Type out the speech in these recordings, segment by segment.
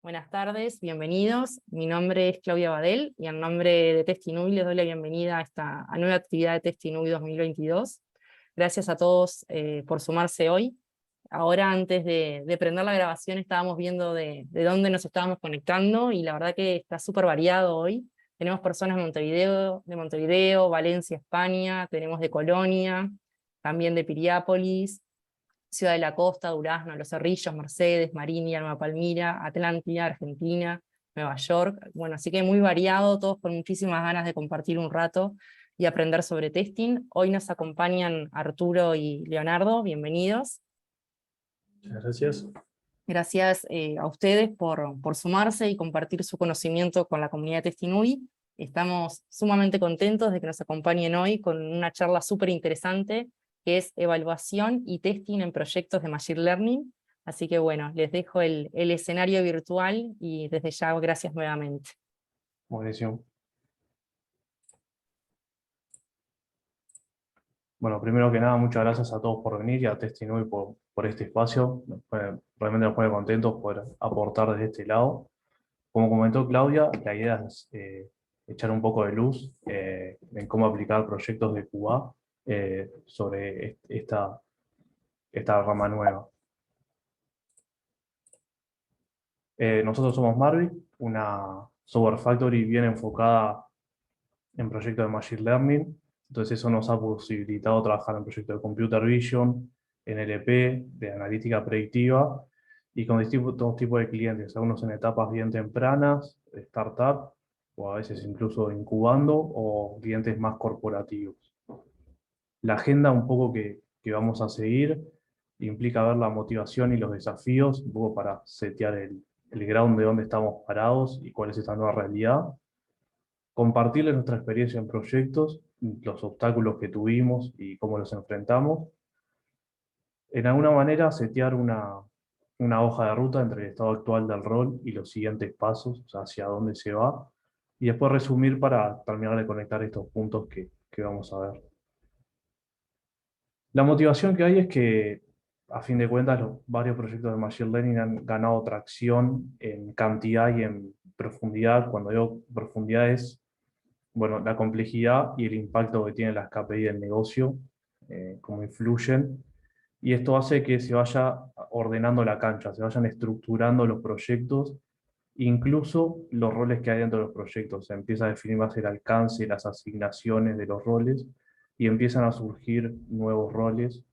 Buenas tardes, bienvenidos. Mi nombre es Claudia Badel y en nombre de Testinui les doy la bienvenida a esta nueva actividad de Testinui 2022. Gracias a todos por sumarse hoy. Ahora, antes de prender la grabación, estábamos viendo de dónde nos estábamos conectando y la verdad que está súper variado hoy. Tenemos personas de Montevideo, Valencia, España, tenemos de Colonia, también de Piriápolis, Ciudad de la Costa, Durazno, Los Cerrillos, Mercedes, Marinia, Nueva Palmira, Atlántida, Argentina, Nueva York. Bueno, así que muy variado, todos con muchísimas ganas de compartir un rato y aprender sobre testing. Hoy nos acompañan Arturo y Leonardo, bienvenidos. Muchas gracias. Gracias a ustedes por sumarse y compartir su conocimiento con la comunidad Testinui. Estamos sumamente contentos de que nos acompañen hoy con una charla súper interesante que es evaluación y testing en proyectos de Machine Learning. Así que bueno, les dejo el escenario virtual y desde ya gracias nuevamente. Buenísimo. Bueno, primero que nada, muchas gracias a todos por venir y a Testinui por este espacio. Realmente nos pone contentos poder aportar desde este lado. Como comentó Claudia, la idea es echar un poco de luz en cómo aplicar proyectos de QA sobre esta rama nueva. Nosotros somos Marvic, una software factory bien enfocada en proyectos de Machine Learning. Entonces eso nos ha posibilitado trabajar en proyectos de Computer Vision, NLP, de analítica predictiva, y con distintos tipos de clientes, algunos en etapas bien tempranas, de startup, o a veces incluso incubando, o clientes más corporativos. La agenda un poco que vamos a seguir implica ver la motivación y los desafíos, un poco para setear el ground de dónde estamos parados y cuál es esta nueva realidad. Compartirles nuestra experiencia en proyectos, los obstáculos que tuvimos y cómo los enfrentamos. En alguna manera, setear una hoja de ruta entre el estado actual del rol y los siguientes pasos, o sea, hacia dónde se va, y después resumir para terminar de conectar estos puntos que vamos a ver. La motivación que hay es que, a fin de cuentas, varios proyectos de Machine Learning han ganado tracción en cantidad y en profundidad. Cuando digo profundidad es, bueno, la complejidad y el impacto que tienen las KPI del negocio, cómo influyen, y esto hace que se vaya ordenando la cancha, se vayan estructurando los proyectos, incluso los roles que hay dentro de los proyectos. Se empieza a definir más el alcance, las asignaciones de los roles, y empiezan a surgir nuevos roles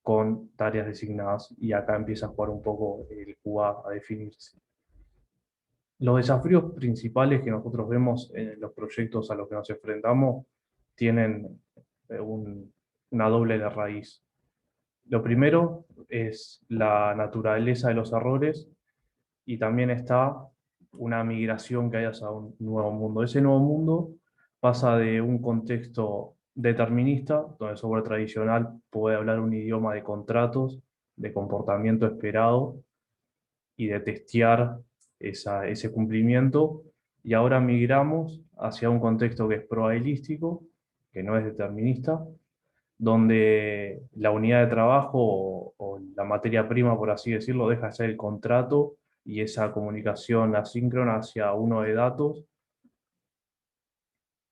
con tareas designadas, y acá empieza a jugar un poco el QA a definirse. Los desafíos principales que nosotros vemos en los proyectos a los que nos enfrentamos tienen una doble de raíz. Lo primero es la naturaleza de los errores y también está una migración que hay hacia un nuevo mundo. Ese nuevo mundo pasa de un contexto determinista, donde el software tradicional puede hablar un idioma de contratos, de comportamiento esperado y de testear ese cumplimiento, y ahora migramos hacia un contexto que es probabilístico, que no es determinista, donde la unidad de trabajo o la materia prima, por así decirlo, deja de ser el contrato y esa comunicación asíncrona hacia uno de datos,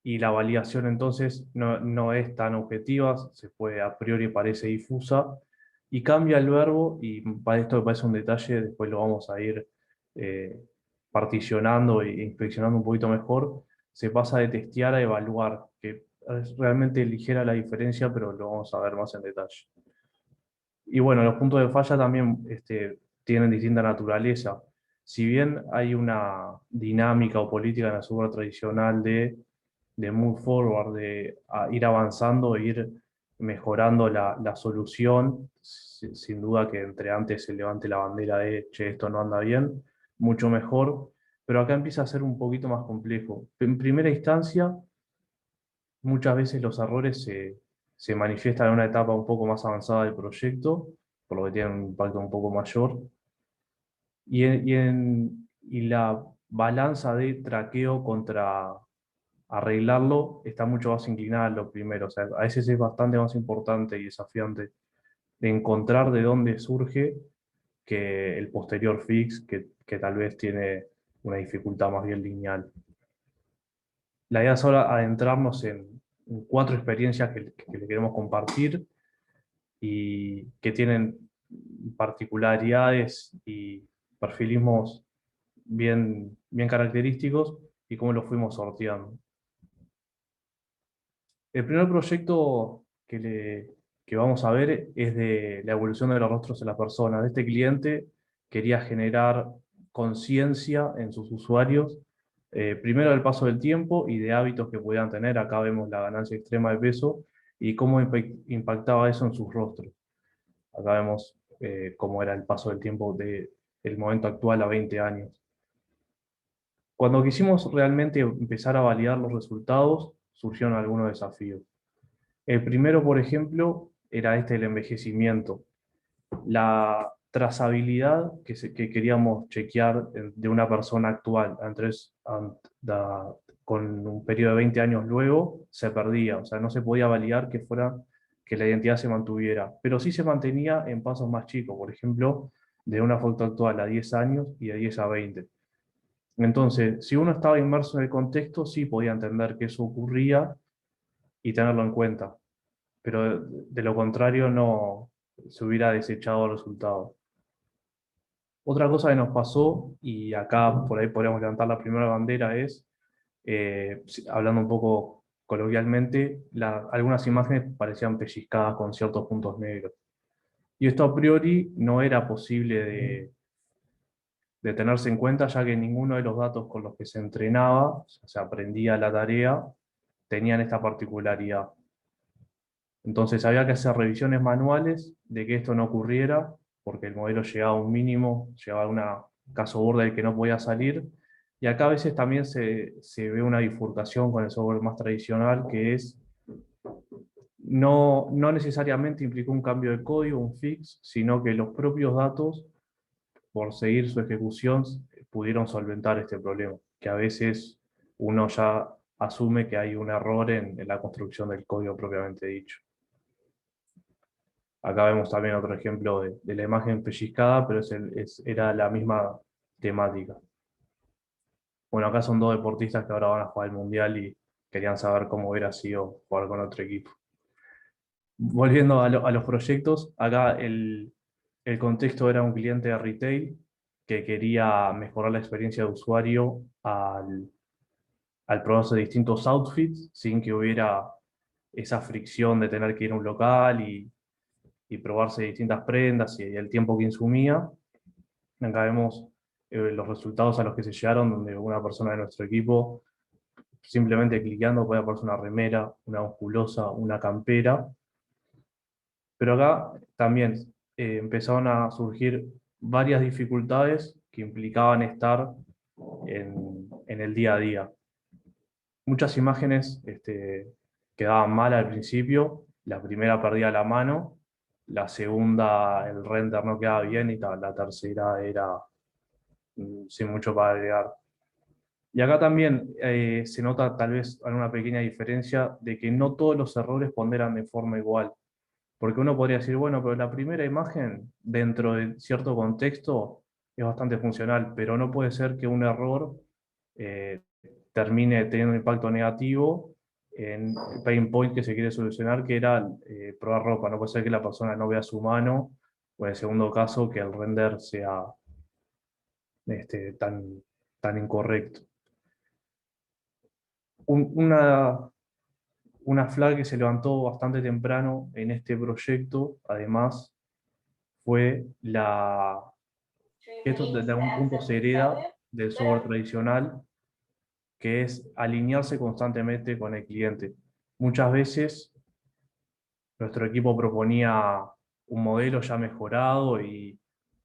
y la validación entonces no es tan objetiva, se puede a priori parece difusa, y cambia el verbo, y para esto me parece un detalle, después lo vamos a ir eh, particionando e inspeccionando un poquito mejor. Se pasa de testear a evaluar, que es realmente ligera la diferencia, pero lo vamos a ver más en detalle. Y bueno, los puntos de falla también tienen distinta naturaleza. Si bien hay una dinámica o política en la software tradicional de move forward, de ir avanzando, ir mejorando la solución, sin duda que entre antes se levante la bandera de, che, esto no anda bien, mucho mejor, pero acá empieza a ser un poquito más complejo. En primera instancia, muchas veces los errores se manifiestan en una etapa un poco más avanzada del proyecto, por lo que tienen un impacto un poco mayor, y la balanza de traqueo contra arreglarlo está mucho más inclinada a lo primero. O sea, a veces es bastante más importante y desafiante de encontrar de dónde surge que el posterior fix, que que tal vez tiene una dificultad más bien lineal. La idea es ahora adentrarnos en 4 experiencias que le queremos compartir y que tienen particularidades y perfilismos bien característicos y cómo los fuimos sorteando. El primer proyecto que vamos a ver es de la evolución de los rostros de las personas. Este cliente quería generar conciencia en sus usuarios, primero del paso del tiempo y de hábitos que podían tener. Acá vemos la ganancia extrema de peso y cómo impactaba eso en sus rostros. Acá vemos cómo era el paso del tiempo del momento actual a 20 años. Cuando quisimos realmente empezar a validar los resultados, surgieron algunos desafíos. El primero, por ejemplo, era el envejecimiento. La trazabilidad que queríamos chequear de una persona actual con un periodo de 20 años luego se perdía, o sea, no se podía validar que la identidad se mantuviera, pero sí se mantenía en pasos más chicos, por ejemplo, de una foto actual a 10 años y de 10 a 20. Entonces, si uno estaba inmerso en el contexto, sí podía entender que eso ocurría y tenerlo en cuenta, pero de lo contrario no se hubiera desechado el resultado. Otra cosa que nos pasó, y acá por ahí podríamos levantar la primera bandera, es, hablando un poco coloquialmente, algunas imágenes parecían pellizcadas con ciertos puntos negros. Y esto a priori no era posible de tenerse en cuenta, ya que ninguno de los datos con los que se entrenaba, o sea, se aprendía la tarea, tenían esta particularidad. Entonces había que hacer revisiones manuales de que esto no ocurriera, porque el modelo llegaba a un mínimo, llegaba a un caso borde del que no podía salir. Y acá a veces también se ve una bifurcación con el software más tradicional, que es no necesariamente implicó un cambio de código, un fix, sino que los propios datos, por seguir su ejecución, pudieron solventar este problema, que a veces uno ya asume que hay un error en la construcción del código propiamente dicho. Acá vemos también otro ejemplo de la imagen pellizcada, pero era la misma temática. Bueno, acá son 2 deportistas que ahora van a jugar el Mundial y querían saber cómo hubiera sido jugar con otro equipo. Volviendo a los proyectos, acá el contexto era un cliente de retail que quería mejorar la experiencia de usuario al probarse distintos outfits sin que hubiera esa fricción de tener que ir a un local y probarse distintas prendas y el tiempo que insumía. Acá vemos los resultados a los que se llegaron, donde una persona de nuestro equipo, simplemente cliqueando, puede ponerse una remera, una musculosa, una campera. Pero acá también empezaron a surgir varias dificultades que implicaban estar en el día a día. Muchas imágenes quedaban mal al principio, la primera perdía la mano, la segunda el render no quedaba bien y la tercera era sin mucho para agregar. Y acá también se nota tal vez alguna pequeña diferencia de que no todos los errores ponderan de forma igual. Porque uno podría decir, bueno, pero la primera imagen dentro de cierto contexto es bastante funcional, pero no puede ser que un error eh, termine teniendo un impacto negativo en el pain point que se quiere solucionar, que era probar ropa. No puede ser que la persona no vea su mano, o en el segundo caso, que el render sea tan incorrecto. Una, una flag que se levantó bastante temprano en este proyecto, además, fue que esto desde algún punto se hereda del software tradicional, que es alinearse constantemente con el cliente. Muchas veces nuestro equipo proponía un modelo ya mejorado y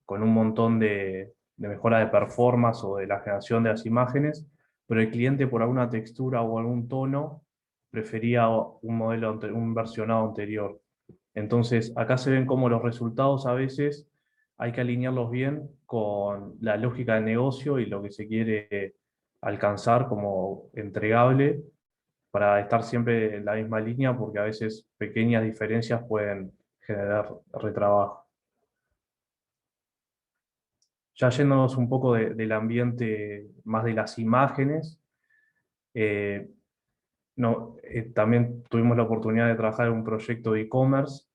con un montón de mejora de performance o de la generación de las imágenes, pero el cliente por alguna textura o algún tono prefería un modelo, un versionado anterior. Entonces, acá se ven cómo los resultados a veces hay que alinearlos bien con la lógica del negocio y lo que se quiere alcanzar como entregable para estar siempre en la misma línea, porque a veces pequeñas diferencias pueden generar retrabajo. Ya yéndonos un poco del ambiente más de las imágenes, eh, no, también tuvimos la oportunidad de trabajar en un proyecto de e-commerce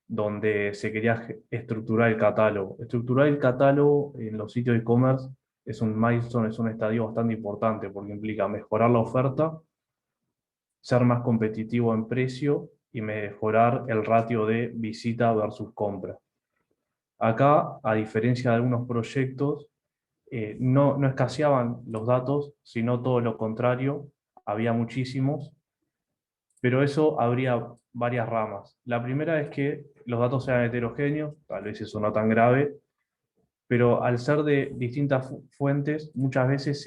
donde se quería estructurar el catálogo. Estructurar el catálogo en los sitios de e-commerce es un milestone, es un estadio bastante importante porque implica mejorar la oferta, ser más competitivo en precio y mejorar el ratio de visita versus compra. Acá, a diferencia de algunos proyectos, no escaseaban los datos, sino todo lo contrario, había muchísimos, pero eso habría varias ramas. La primera es que los datos sean heterogéneos, tal vez eso no tan grave, pero al ser de distintas fuentes, muchas veces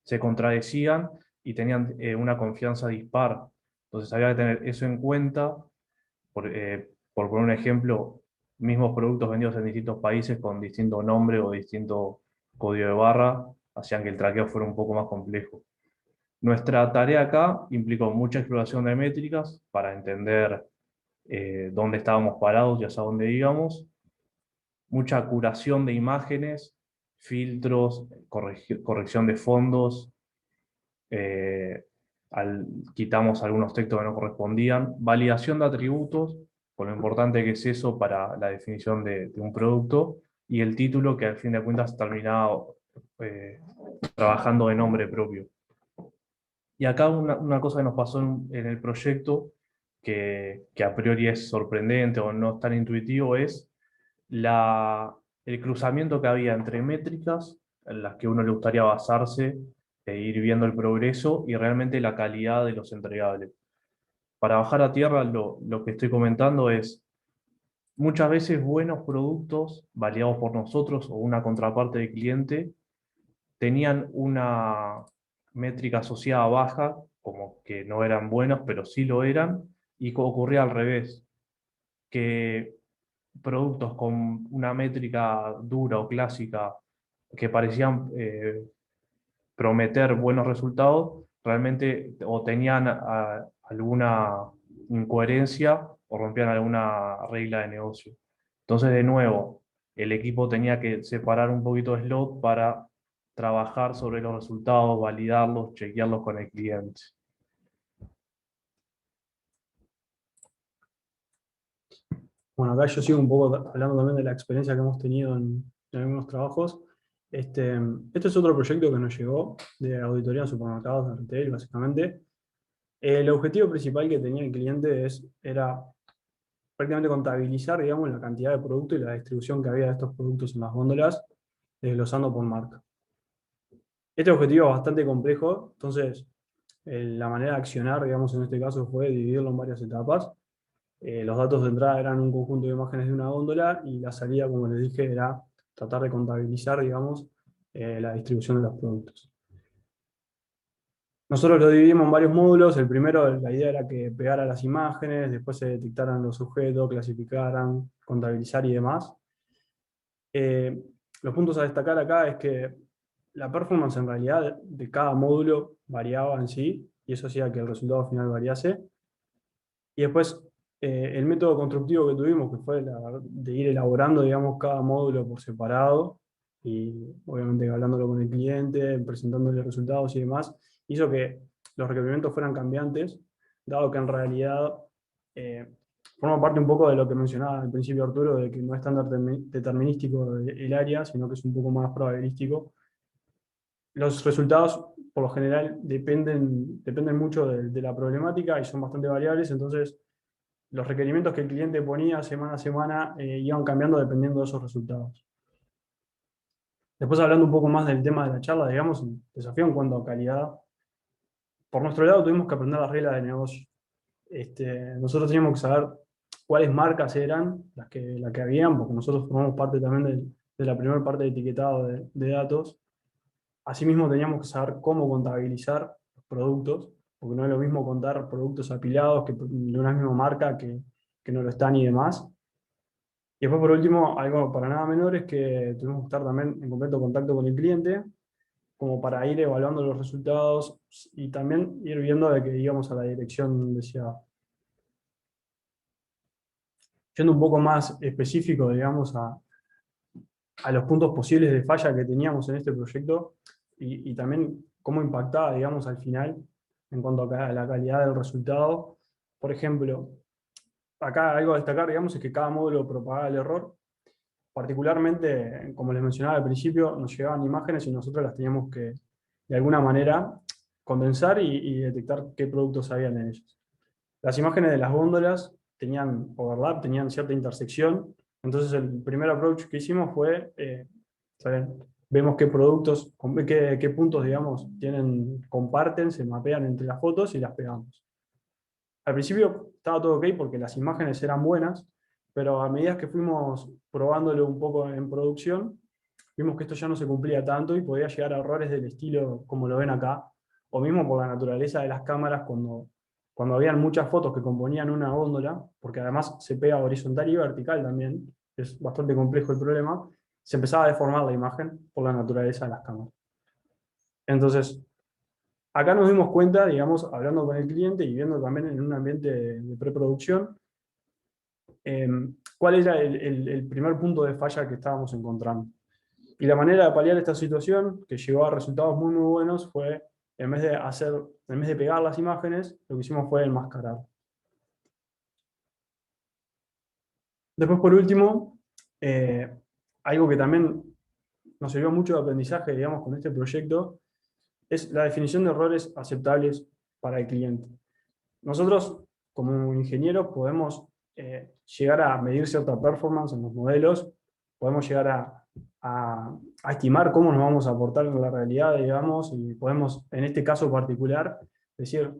se contradecían y tenían una confianza dispar. Entonces había que tener eso en cuenta, por poner un ejemplo, mismos productos vendidos en distintos países con distinto nombre o distinto código de barra, hacían que el traqueo fuera un poco más complejo. Nuestra tarea acá implicó mucha exploración de métricas para entender dónde estábamos parados y hacia dónde íbamos, mucha curación de imágenes, filtros, corrección de fondos, eh, quitamos algunos textos que no correspondían, validación de atributos, con lo importante que es eso para la definición de un producto, y el título que al fin de cuentas terminaba eh, trabajando de nombre propio. Y acá una cosa que nos pasó en el proyecto, que a priori es sorprendente o no es tan intuitivo, es el cruzamiento que había entre métricas en las que uno le gustaría basarse e ir viendo el progreso y realmente la calidad de los entregables. Para bajar a tierra, lo que estoy comentando es muchas veces buenos productos validados por nosotros o una contraparte de cliente tenían una métrica asociada baja, como que no eran buenos, pero sí lo eran, y ocurría al revés, que productos con una métrica dura o clásica que parecían prometer buenos resultados, realmente o tenían alguna incoherencia o rompían alguna regla de negocio. Entonces, de nuevo, el equipo tenía que separar un poquito de slot para trabajar sobre los resultados, validarlos, chequearlos con el cliente. Bueno, acá yo sigo un poco hablando también de la experiencia que hemos tenido en algunos trabajos. Este es otro proyecto que nos llegó de auditoría en supermercados de retail, básicamente. El objetivo principal que tenía el cliente era prácticamente contabilizar, digamos, la cantidad de productos y la distribución que había de estos productos en las góndolas, desglosando por marca. Este objetivo es bastante complejo, entonces la manera de accionar, digamos, en este caso fue dividirlo en varias etapas. Los datos de entrada eran un conjunto de imágenes de una góndola y la salida, como les dije, era tratar de contabilizar, digamos, la distribución de los productos. Nosotros lo dividimos en varios módulos. El primero, la idea era que pegara las imágenes, después se detectaran los sujetos, clasificaran, contabilizar y demás. Los puntos a destacar acá es que la performance en realidad de cada módulo variaba en sí, y eso hacía que el resultado final variase. Y después, el método constructivo que tuvimos, que fue de ir elaborando, digamos, cada módulo por separado, y obviamente hablándolo con el cliente, presentándole resultados y demás, hizo que los requerimientos fueran cambiantes, dado que en realidad forma parte un poco de lo que mencionaba al principio Arturo, de que no es tan determinístico el área, sino que es un poco más probabilístico. Los resultados, por lo general, dependen mucho de la problemática y son bastante variables, entonces los requerimientos que el cliente ponía semana a semana iban cambiando dependiendo de esos resultados. Después, hablando un poco más del tema de la charla, digamos, el desafío en cuanto a calidad, por nuestro lado tuvimos que aprender las reglas de negocio. Nosotros teníamos que saber cuáles marcas eran las que habían, porque nosotros formamos parte también de la primera parte de etiquetado de datos. Asimismo, teníamos que saber cómo contabilizar los productos, porque no es lo mismo contar productos apilados de una misma marca que no lo están y demás. Y después, por último, algo para nada menor es que tuvimos que estar también en completo contacto con el cliente, como para ir evaluando los resultados y también ir viendo de que íbamos a la dirección deseada. Siendo un poco más específico, digamos, a los puntos posibles de falla que teníamos en este proyecto y también cómo impactaba, digamos, al final en cuanto a la calidad del resultado. Por ejemplo, acá algo a destacar, digamos, es que cada módulo propagaba el error. Particularmente, como les mencionaba al principio, nos llegaban imágenes y nosotros las teníamos que, de alguna manera, condensar y detectar qué productos habían en ellos. Las imágenes de las góndolas tenían overlap, tenían cierta intersección. Entonces el primer approach que hicimos fue, ¿saben? Vemos qué productos, qué puntos, digamos, comparten, se mapean entre las fotos y las pegamos. Al principio estaba todo ok porque las imágenes eran buenas, pero a medida que fuimos probándolo un poco en producción, vimos que esto ya no se cumplía tanto y podía llegar a errores del estilo como lo ven acá, o mismo por la naturaleza de las cámaras cuando habían muchas fotos que componían una góndola, porque además se pega horizontal y vertical también, es bastante complejo el problema, se empezaba a deformar la imagen por la naturaleza de las cámaras. Entonces, acá nos dimos cuenta, digamos, hablando con el cliente y viendo también en un ambiente de preproducción, cuál era el primer punto de falla que estábamos encontrando. Y la manera de paliar esta situación, que llegó a resultados muy, muy buenos, fue, en vez de pegar las imágenes, lo que hicimos fue enmascarar. Después, por último, algo que también nos sirvió mucho de aprendizaje, digamos, con este proyecto, es la definición de errores aceptables para el cliente. Nosotros, como ingenieros, podemos llegar a medir cierta performance en los modelos, podemos llegar a estimar cómo nos vamos a aportar en la realidad, digamos, y podemos, en este caso particular, decir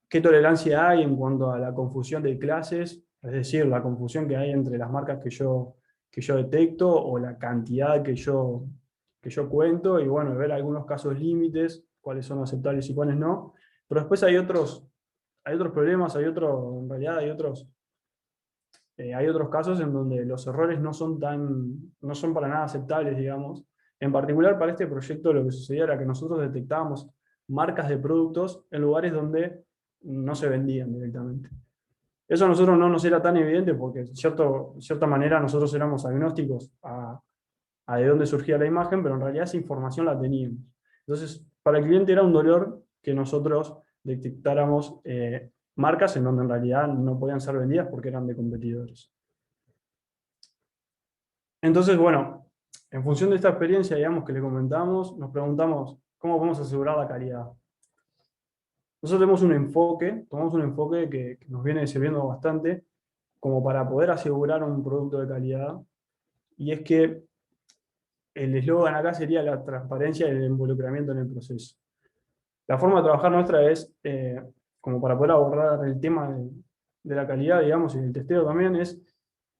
qué tolerancia hay en cuanto a la confusión de clases, es decir, la confusión que hay entre las marcas que yo detecto o la cantidad que yo cuento, y bueno, ver algunos casos límites, cuáles son aceptables y cuáles no. Pero después hay otros problemas, en realidad hay otros casos en donde los errores no son para nada aceptables, digamos. En particular para este proyecto lo que sucedía era que nosotros detectábamos marcas de productos en lugares donde no se vendían directamente. Eso a nosotros no nos era tan evidente porque de cierta manera nosotros éramos agnósticos a de dónde surgía la imagen, pero en realidad esa información la teníamos. Entonces, para el cliente era un dolor que nosotros detectáramos marcas en donde en realidad no podían ser vendidas porque eran de competidores. Entonces, bueno, en función de esta experiencia, digamos, que le comentamos, nos preguntamos cómo podemos asegurar la calidad. Nosotros tomamos un enfoque que nos viene sirviendo bastante como para poder asegurar un producto de calidad, y es que el eslogan acá sería la transparencia y el involucramiento en el proceso. La forma de trabajar nuestra es, como para poder abordar el tema de la calidad, digamos, y el testeo también, es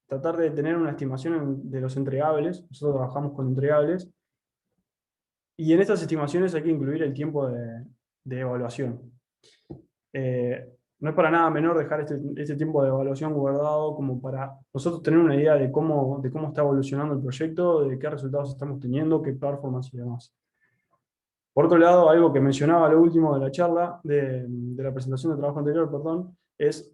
tratar de tener una estimación de los entregables. Nosotros trabajamos con entregables, y en estas estimaciones hay que incluir el tiempo de evaluación. No es para nada menor dejar este tiempo de evaluación guardado como para nosotros tener una idea de cómo está evolucionando el proyecto, de qué resultados estamos teniendo, qué performance y demás. Por otro lado, algo que mencionaba lo último de la charla, de la presentación de trabajo anterior, perdón, es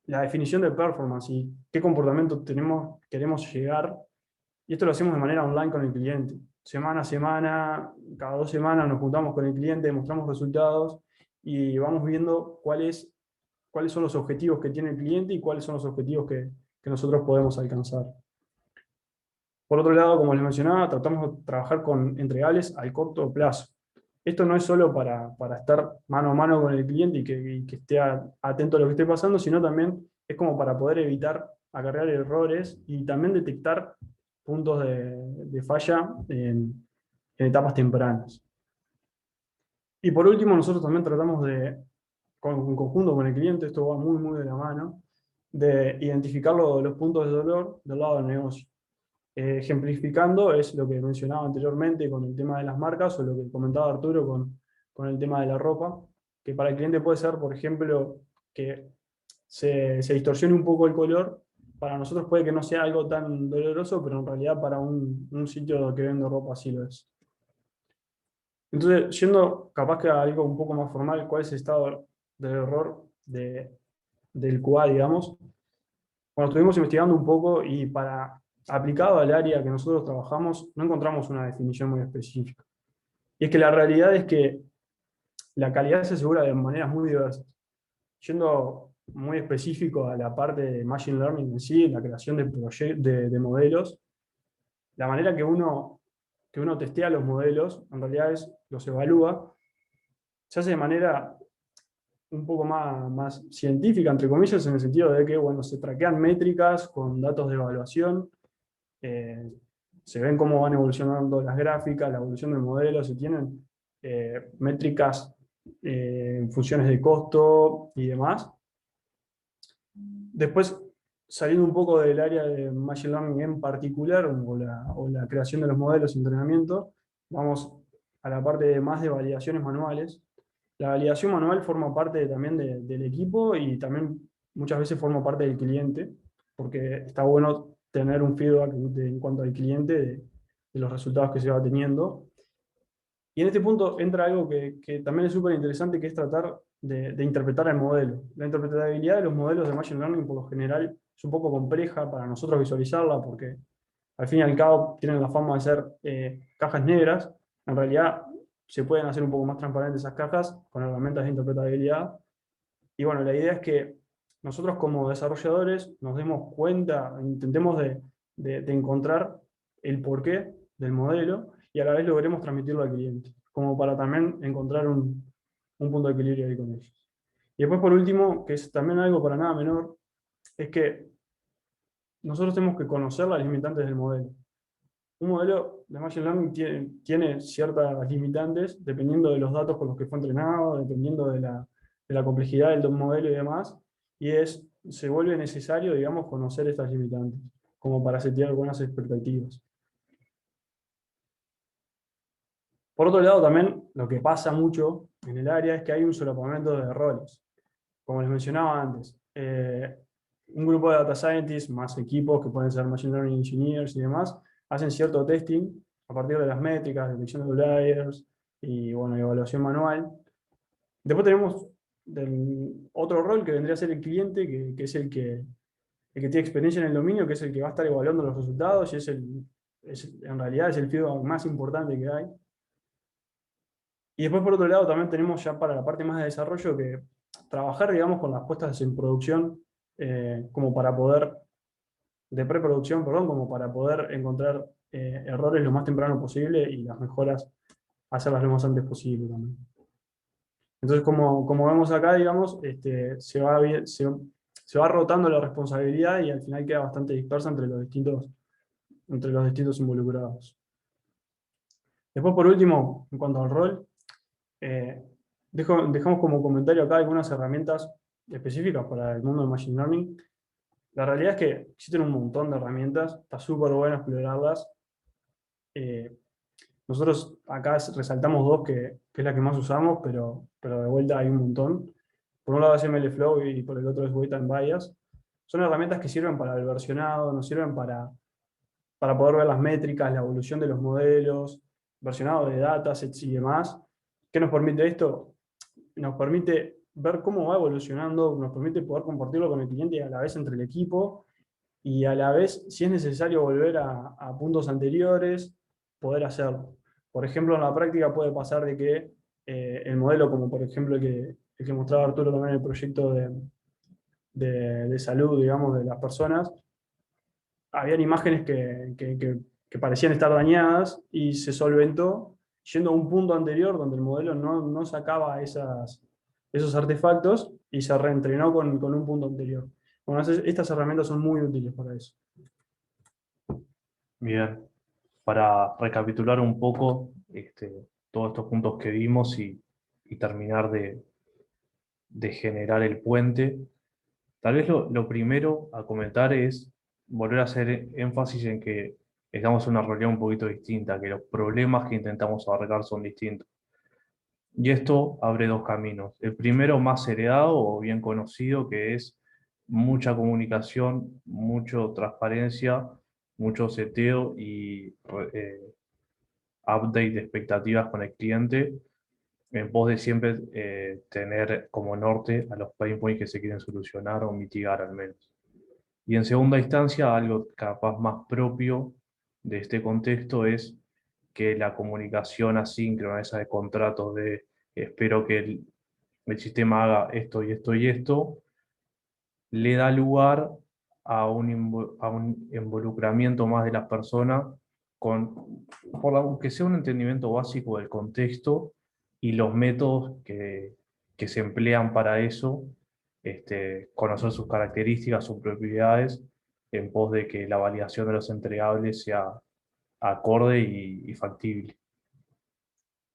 la definición de performance y qué comportamiento queremos llegar. Y esto lo hacemos de manera online con el cliente. Semana a semana, cada 2 semanas nos juntamos con el cliente, mostramos resultados y vamos viendo cuáles son los objetivos que tiene el cliente y cuáles son los objetivos que nosotros podemos alcanzar. Por otro lado, como les mencionaba, tratamos de trabajar con entregables al corto plazo. Esto no es solo para estar mano a mano con el cliente y que esté atento a lo que esté pasando, sino también es como para poder evitar acarrear errores y también detectar puntos de falla en etapas tempranas. Y por último, nosotros también tratamos en conjunto con el cliente, esto va muy, muy de la mano, de identificar los puntos de dolor del lado del negocio. Ejemplificando es lo que mencionaba anteriormente con el tema de las marcas, o lo que comentaba Arturo con el tema de la ropa, que para el cliente puede ser, por ejemplo, que se distorsione un poco el color. Para nosotros puede que no sea algo tan doloroso, pero en realidad para un sitio que vende ropa sí lo es. Entonces, yendo capaz que a algo un poco más formal, ¿cuál es el estado del error del QA, digamos? Bueno, estuvimos investigando un poco y para aplicado al área que nosotros trabajamos, no encontramos una definición muy específica. Y es que la realidad es que la calidad se asegura de maneras muy diversas. Yendo muy específico a la parte de Machine Learning en sí, la creación de modelos, la manera que uno testea los modelos, en realidad los evalúa, se hace de manera un poco más científica, entre comillas, en el sentido de que, bueno, se traquean métricas con datos de evaluación, eh, se ven cómo van evolucionando las gráficas, la evolución del modelo, se tienen métricas, funciones de costo y demás. Después, saliendo un poco del área de Machine Learning en particular, o la creación de los modelos y entrenamiento, vamos a la parte más de validaciones manuales. La validación manual forma parte también del equipo y también muchas veces forma parte del cliente, porque está bueno tener un feedback en cuanto al cliente de los resultados que se va teniendo. Y en este punto entra algo que también es súper interesante, que es tratar de interpretar el modelo. La interpretabilidad de los modelos de Machine Learning, por lo general, es un poco compleja para nosotros visualizarla, porque al fin y al cabo tienen la fama de ser cajas negras. En realidad, se pueden hacer un poco más transparentes esas cajas con herramientas de interpretabilidad. Y bueno, la idea es que nosotros como desarrolladores nos demos cuenta, intentemos de encontrar el porqué del modelo y a la vez logremos transmitirlo al cliente, como para también encontrar un punto de equilibrio ahí con ellos. Y después por último, que es también algo para nada menor, es que nosotros tenemos que conocer las limitantes del modelo. Un modelo de Machine Learning tiene ciertas limitantes dependiendo de los datos con los que fue entrenado, dependiendo de la complejidad del modelo y demás, y se vuelve necesario, digamos, conocer estas limitantes, como para setear buenas expectativas. Por otro lado, también lo que pasa mucho en el área es que hay un solapamiento de roles. Como les mencionaba antes, un grupo de data scientists más equipos que pueden ser machine learning engineers y demás, hacen cierto testing a partir de las métricas, detección de outliers y bueno, evaluación manual. Después tenemos otro rol que vendría a ser el cliente, que es el que tiene experiencia en el dominio, que es el que va a estar evaluando los resultados y en realidad es el feedback más importante que hay. Y después, por otro lado, también tenemos ya para la parte más de desarrollo que trabajar, digamos, con las puestas en producción, como para poder, de preproducción, perdón, como para poder encontrar errores lo más temprano posible y las mejoras hacerlas lo más antes posible también. Entonces, como vemos acá, digamos, se va rotando la responsabilidad y al final queda bastante dispersa entre los distintos involucrados. Después, por último, en cuanto al rol, dejamos como comentario acá algunas herramientas específicas para el mundo de Machine Learning. La realidad es que existen un montón de herramientas, está súper bueno explorarlas. Nosotros acá resaltamos dos que es la que más usamos, pero de vuelta hay un montón. Por un lado es MLflow y por el otro es Weight and Bias. Son herramientas que sirven para el versionado, nos sirven para poder ver las métricas, la evolución de los modelos, versionado de datasets y demás. ¿Qué nos permite esto? Nos permite ver cómo va evolucionando, nos permite poder compartirlo con el cliente y a la vez entre el equipo, y a la vez, si es necesario volver a puntos anteriores, poder hacerlo. Por ejemplo, en la práctica puede pasar de que el modelo, como por ejemplo el que mostraba Arturo también en el proyecto de salud, digamos, de las personas, habían imágenes que parecían estar dañadas y se solventó yendo a un punto anterior donde el modelo no sacaba esos artefactos y se reentrenó con un punto anterior. Bueno, estas herramientas son muy útiles para eso. Bien, para recapitular un poco todos estos puntos que vimos y terminar de generar el puente, tal vez lo primero a comentar es volver a hacer énfasis en que estamos en una realidad un poquito distinta, que los problemas que intentamos abarcar son distintos. Y esto abre dos caminos. El primero, más heredado o bien conocido, que es mucha comunicación, mucha transparencia, mucho seteo y update de expectativas con el cliente, en pos de siempre tener como norte a los pain points que se quieren solucionar o mitigar al menos. Y en segunda instancia, algo capaz más propio de este contexto es que la comunicación asíncrona, esa de contratos de espero que el sistema haga esto y esto y esto, le da lugar a un involucramiento más de las personas aunque sea un entendimiento básico del contexto y los métodos que se emplean para eso, conocer sus características, sus propiedades, en pos de que la validación de los entregables sea acorde y factible.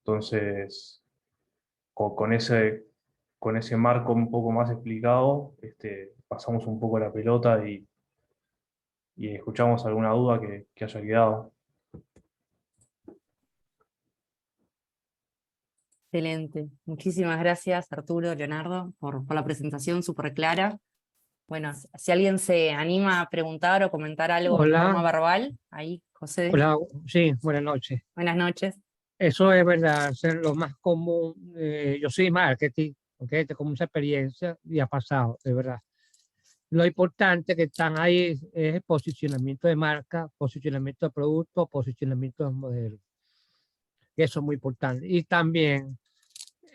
Entonces, con con ese marco un poco más explicado, pasamos un poco la pelota y escuchamos alguna duda que haya quedado. Excelente. Muchísimas gracias, Arturo, Leonardo, por la presentación súper clara. Bueno, si alguien se anima a preguntar o comentar algo en forma Hola, verbal, ahí, José, hola, sí, buenas noches. buenas noches. Eso es verdad, es lo más común. Yo soy marketing, ¿ok? Tengo mucha experiencia y ha pasado, de verdad. Lo importante que están ahí es el posicionamiento de marca, posicionamiento de producto, posicionamiento de modelo. Eso es muy importante. Y también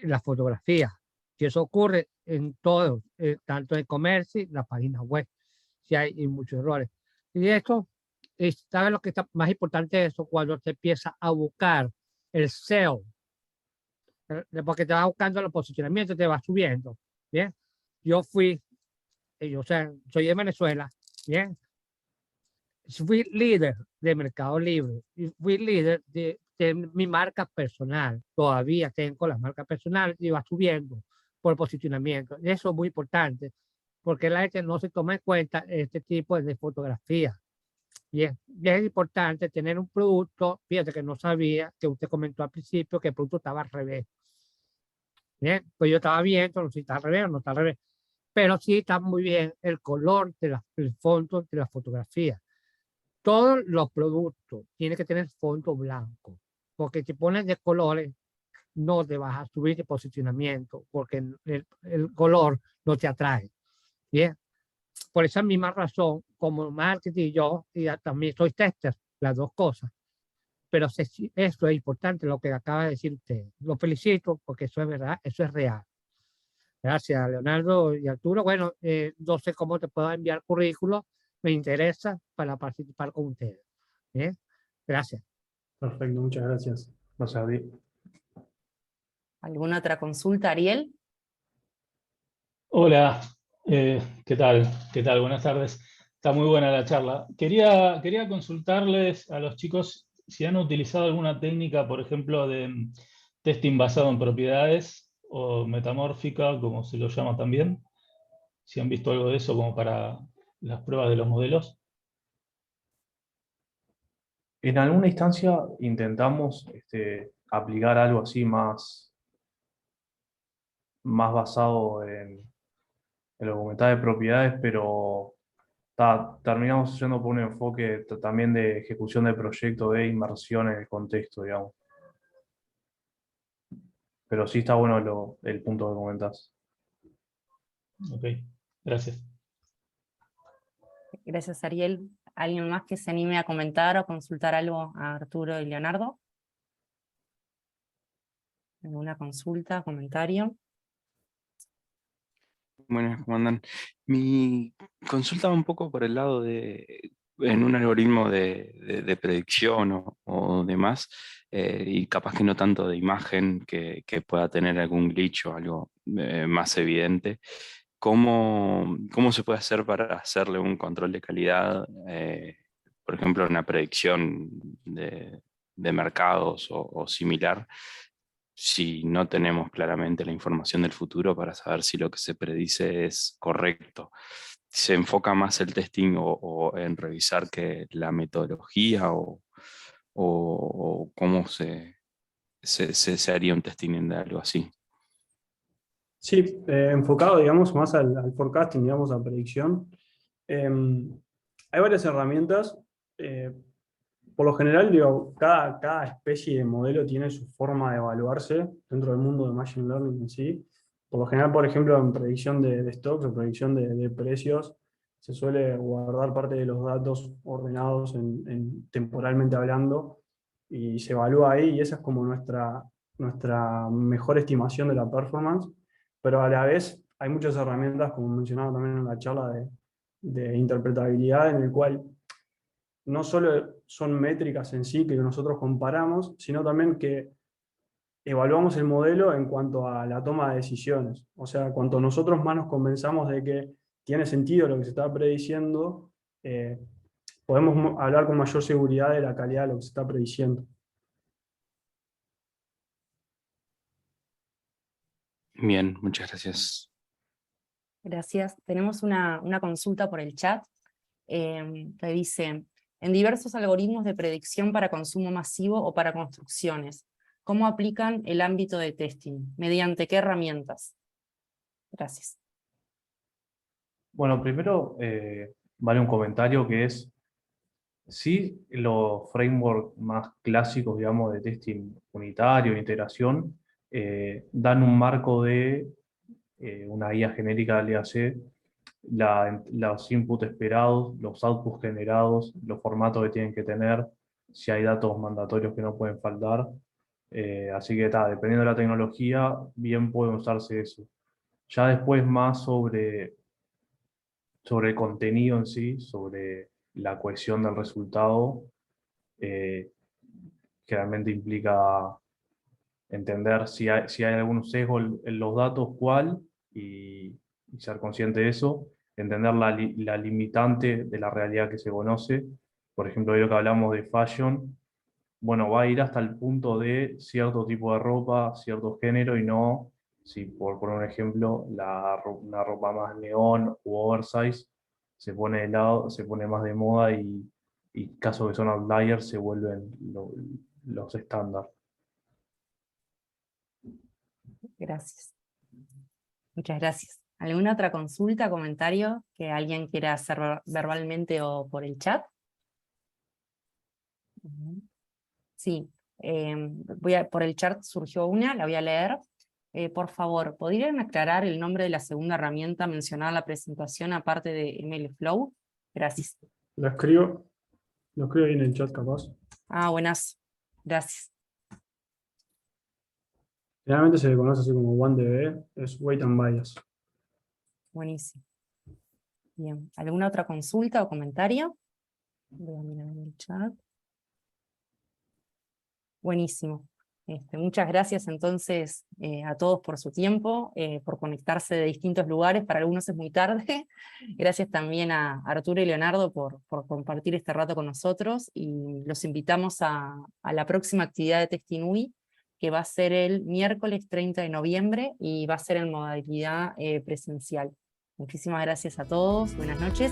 la fotografía, que eso ocurre en todo, tanto en comercio y la página web, si hay muchos errores. Y esto, ¿sabes lo que está más importante de eso? Cuando te empieza a buscar el SEO, porque te va buscando los posicionamientos, te va subiendo, ¿bien? Yo fui, o sea, soy de Venezuela, ¿bien? Fui líder de Mercado Libre y fui líder de mi marca personal. Todavía tengo la marca personal y va subiendo por posicionamiento. Y eso es muy importante porque la gente no se toma en cuenta este tipo de fotografía. Y es importante tener un producto, fíjate que no sabía, que usted comentó al principio que el producto estaba al revés. Bien, pues yo estaba viendo, no sé si está al revés o no está al revés, pero sí está muy bien el color del fondo de la fotografía. Todos los productos tienen que tener fondo blanco, porque si pones de colores no te vas a subir de posicionamiento, porque el color no te atrae. Bien, por esa misma razón, como marketing yo y también soy tester, las dos cosas. Pero eso es importante lo que acaba de decir usted. Lo felicito porque eso es verdad, eso es real. Gracias, Leonardo y Arturo. Bueno, no sé cómo te puedo enviar currículo. Me interesa para participar con ustedes. Bien, gracias. Perfecto, muchas gracias. O sea, ¿Alguna otra consulta, Ariel? Hola, ¿qué tal? ¿Qué tal? Buenas tardes. Está muy buena la charla. Quería consultarles a los chicos si han utilizado alguna técnica, por ejemplo, de testing basado en propiedades o metamórfica, como se lo llama también. Si han visto algo de eso como para las pruebas de los modelos. en alguna instancia intentamos aplicar algo así más basado en los comentarios de propiedades, pero terminamos yendo por un enfoque también de ejecución de proyecto de inmersión en el contexto, digamos. Pero sí está bueno el punto que comentás. Ok, gracias. Gracias, Ariel. ¿Alguien más que se anime a comentar o consultar algo a Arturo y Leonardo? ¿Alguna consulta, comentario? Buenas, ¿cómo andan? Mi consulta va un poco por el lado en un algoritmo de predicción o demás, y capaz que no tanto de imagen, que pueda tener algún glitch o algo más evidente. ¿Cómo se puede hacer para hacerle un control de calidad, por ejemplo, una predicción de mercados o similar? Si no tenemos claramente la información del futuro para saber si lo que se predice es correcto. ¿Se enfoca más el testing o en revisar que la metodología o cómo se haría un testing de algo así? Sí, enfocado, digamos, más al forecasting, digamos, a predicción. Hay varias herramientas. Por lo general, digo, cada especie de modelo tiene su forma de evaluarse dentro del mundo de Machine Learning en sí. Por lo general, por ejemplo, en predicción de stocks o predicción de precios, se suele guardar parte de los datos ordenados temporalmente hablando, y se evalúa ahí, y esa es como nuestra mejor estimación de la performance, pero a la vez hay muchas herramientas, como mencionaba también en la charla, de interpretabilidad, en el cual no solo son métricas en sí que nosotros comparamos, sino también que evaluamos el modelo en cuanto a la toma de decisiones. O sea, cuanto nosotros más nos convenzamos de que tiene sentido lo que se está prediciendo, podemos hablar con mayor seguridad de la calidad de lo que se está prediciendo. Bien, muchas gracias. Gracias. Tenemos una consulta por el chat que dice, en diversos algoritmos de predicción para consumo masivo o para construcciones, ¿cómo aplican el ámbito de testing? ¿Mediante qué herramientas? Gracias. Bueno, primero vale un comentario que es, sí, los frameworks más clásicos, digamos, de testing unitario, integración, dan un marco de una guía genérica del IAC, los inputs esperados, los outputs generados, los formatos que tienen que tener, si hay datos mandatorios que no pueden faltar. Así que dependiendo de la tecnología, bien puede usarse eso. Ya después más sobre el contenido en sí, sobre la cohesión del resultado, generalmente implica entender si hay algún sesgo en los datos, cuál, y ser consciente de eso, entender la limitante de la realidad que se conoce. Por ejemplo, hoy lo que hablamos de fashion, bueno, va a ir hasta el punto de cierto tipo de ropa, cierto género, y no, si por poner un ejemplo, una ropa más neón u oversize se pone de lado, se pone más de moda, y casos que son outliers se vuelven los estándar. Gracias. Muchas gracias. ¿Alguna otra consulta, comentario que alguien quiera hacer verbalmente o por el chat? Sí, por el chat surgió una, la voy a leer. Por favor, ¿podrían aclarar el nombre de la segunda herramienta mencionada en la presentación aparte de MLflow? Gracias. Lo escribo ahí en el chat capaz. Buenas. Gracias. Generalmente se le conoce así como OneDB, es Weight and Bias. Buenísimo. Bien. ¿Alguna otra consulta o comentario? Voy a mirar en el chat. Buenísimo. Muchas gracias entonces a todos por su tiempo, por conectarse de distintos lugares, para algunos es muy tarde. Gracias también a Arturo y Leonardo por compartir este rato con nosotros, y los invitamos a la próxima actividad de Testinui, que va a ser el miércoles 30 de noviembre y va a ser en modalidad presencial. Muchísimas gracias a todos, buenas noches.